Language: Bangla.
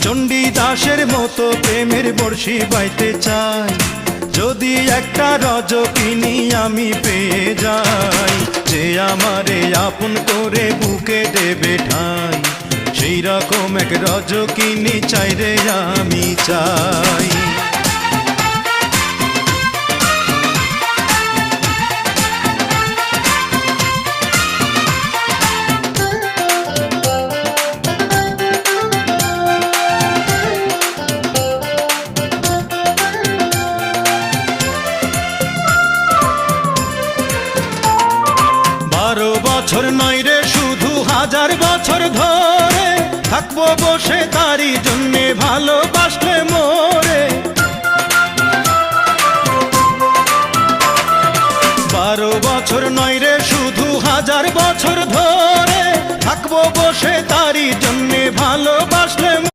চণ্ডীদাসের মতো প্রেমের বর্ষি বাইতে চাই, যদি একটা রজকিনী আমি পেয়ে যাই, যে আমারে আপন করে বুকে দেবে ঠাই, সেই রকম এক রজকিনী চাই রে আমি চাই। 12 বছর নয় রে শুধু 1000 বছর ধরে থাকবো বসে তারই জন্যে ভালোবাসলে মোরে। 12 বছর নয় রে শুধু 1000 বছর ধরে থাকবো বসে তারই জন্যে ভালোবাসলে